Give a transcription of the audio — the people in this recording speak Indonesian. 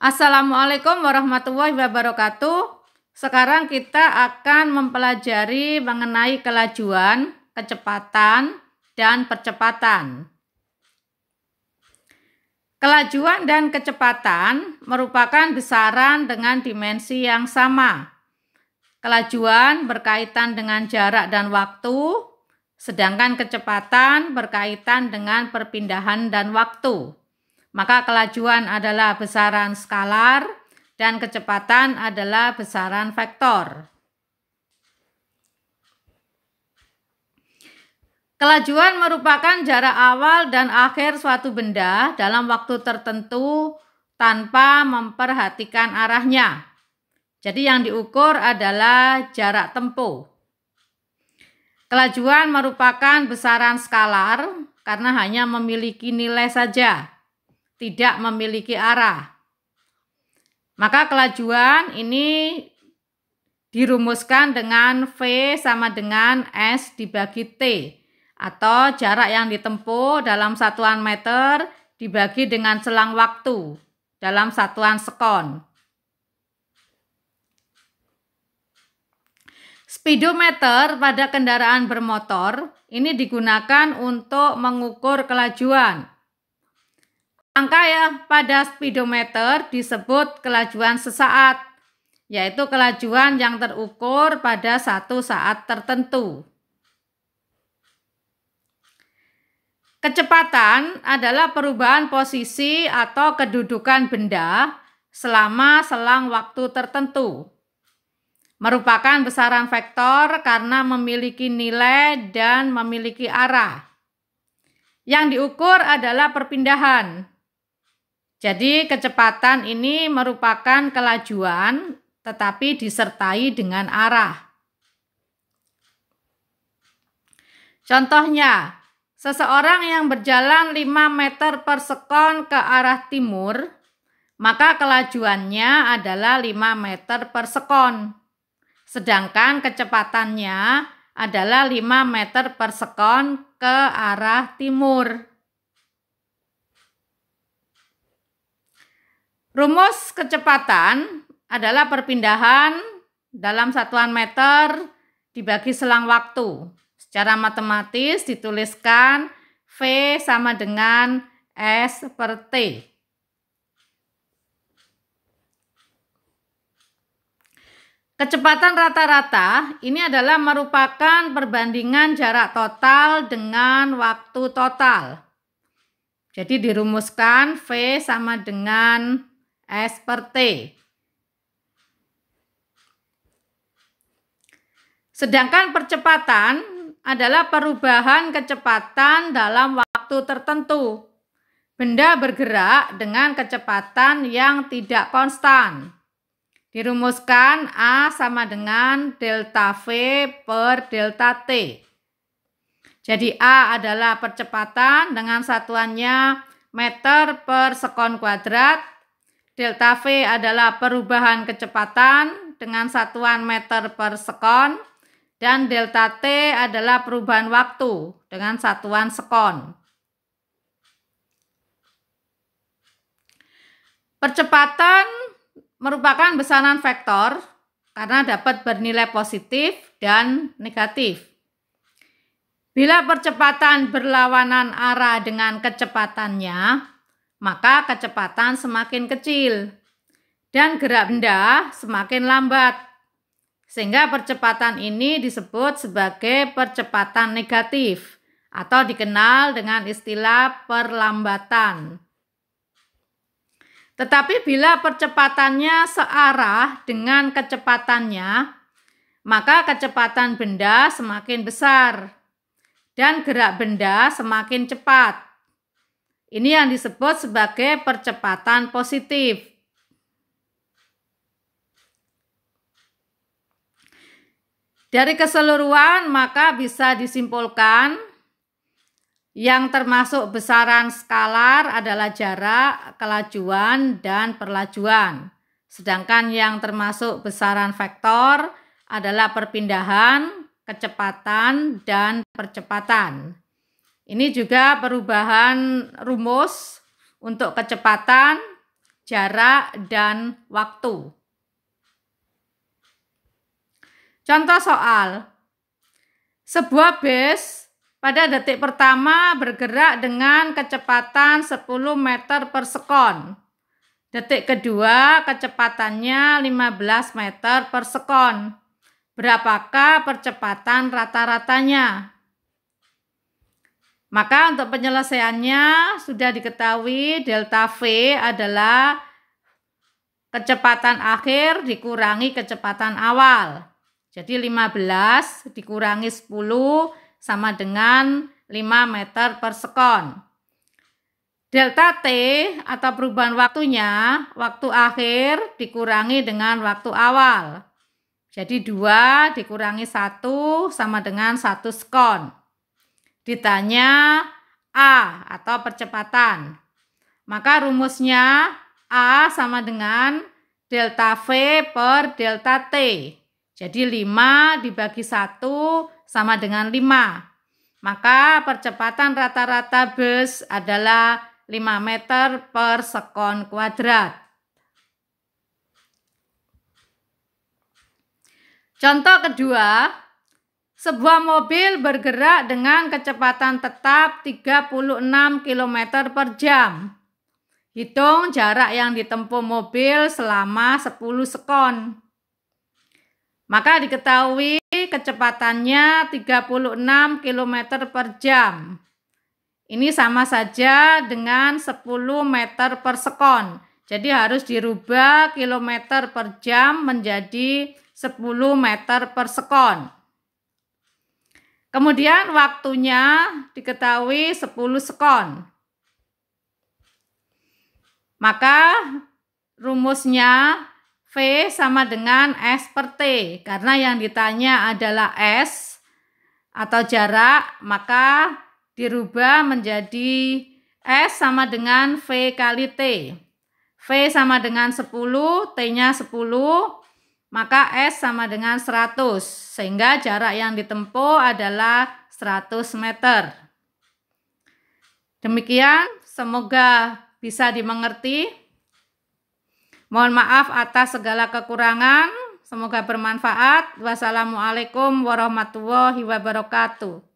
Assalamualaikum warahmatullahi wabarakatuh. Sekarang kita akan mempelajari mengenai kelajuan, kecepatan, dan percepatan. Kelajuan dan kecepatan merupakan besaran dengan dimensi yang sama. Kelajuan berkaitan dengan jarak dan waktu, sedangkan kecepatan berkaitan dengan perpindahan dan waktu. Maka kelajuan adalah besaran skalar dan kecepatan adalah besaran vektor. Kelajuan merupakan jarak awal dan akhir suatu benda dalam waktu tertentu tanpa memperhatikan arahnya. Jadi yang diukur adalah jarak tempuh. Kelajuan merupakan besaran skalar karena hanya memiliki nilai saja, tidak memiliki arah. Maka kelajuan ini dirumuskan dengan V sama dengan S dibagi T, atau jarak yang ditempuh dalam satuan meter dibagi dengan selang waktu dalam satuan sekon. Speedometer pada kendaraan bermotor ini digunakan untuk mengukur kelajuan. Angka pada speedometer disebut kelajuan sesaat, yaitu kelajuan yang terukur pada satu saat tertentu. Kecepatan adalah perubahan posisi atau kedudukan benda selama selang waktu tertentu. Merupakan besaran vektor karena memiliki nilai dan memiliki arah. Yang diukur adalah perpindahan. Jadi kecepatan ini merupakan kelajuan tetapi disertai dengan arah. Contohnya, seseorang yang berjalan 5 meter per sekon ke arah timur, maka kelajuannya adalah 5 meter per sekon. Sedangkan kecepatannya adalah 5 meter per sekon ke arah timur. Rumus kecepatan adalah perpindahan dalam satuan meter dibagi selang waktu. Secara matematis dituliskan V sama dengan S per T. Kecepatan rata-rata ini adalah merupakan perbandingan jarak total dengan waktu total. Jadi dirumuskan V sama dengan S per T. Sedangkan percepatan adalah perubahan kecepatan dalam waktu tertentu. Benda bergerak dengan kecepatan yang tidak konstan. Dirumuskan A sama dengan delta V per delta T. Jadi A adalah percepatan dengan satuannya meter per sekon kuadrat. Delta V adalah perubahan kecepatan dengan satuan meter per sekon. Dan delta T adalah perubahan waktu dengan satuan sekon. Percepatan merupakan besaran vektor karena dapat bernilai positif dan negatif. Bila percepatan berlawanan arah dengan kecepatannya, maka kecepatan semakin kecil dan gerak benda semakin lambat. Sehingga percepatan ini disebut sebagai percepatan negatif atau dikenal dengan istilah perlambatan. Tetapi bila percepatannya searah dengan kecepatannya, maka kecepatan benda semakin besar dan gerak benda semakin cepat. Ini yang disebut sebagai percepatan positif. Dari keseluruhan maka bisa disimpulkan yang termasuk besaran skalar adalah jarak, kelajuan, dan perlajuan. Sedangkan yang termasuk besaran vektor adalah perpindahan, kecepatan, dan percepatan. Ini juga perubahan rumus untuk kecepatan. jarak, dan waktu. Contoh soal. Sebuah bus pada detik pertama bergerak dengan kecepatan 10 meter per sekon. Detik kedua kecepatannya 15 meter per sekon. Berapakah percepatan rata-ratanya? Maka untuk penyelesaiannya sudah diketahui delta V adalah kecepatan akhir dikurangi kecepatan awal. Jadi 15 dikurangi 10 sama dengan 5 meter per sekon. Delta T atau perubahan waktunya, waktu akhir dikurangi dengan waktu awal. Jadi 2 dikurangi 1 sama dengan 1 sekon. Ditanya A atau percepatan. Maka rumusnya A sama dengan delta V per delta T. Jadi 5 dibagi 1 sama dengan 5. Maka percepatan rata-rata bus adalah 5 meter per sekon kuadrat. Contoh kedua, sebuah mobil bergerak dengan kecepatan tetap 36 km per jam. Hitung jarak yang ditempuh mobil selama 10 sekon. Maka diketahui kecepatannya 36 km per jam. Ini sama saja dengan 10 meter per sekon. Jadi harus dirubah kilometer per jam menjadi 10 meter per sekon. Kemudian waktunya diketahui 10 sekon. Maka rumusnya V sama dengan S per T. Karena yang ditanya adalah S atau jarak, maka dirubah menjadi S sama dengan V kali T. V sama dengan 10, T-nya 10. Maka S sama dengan 100, sehingga jarak yang ditempuh adalah 100 meter. Demikian, semoga bisa dimengerti. Mohon maaf atas segala kekurangan, semoga bermanfaat. Wassalamualaikum warahmatullahi wabarakatuh.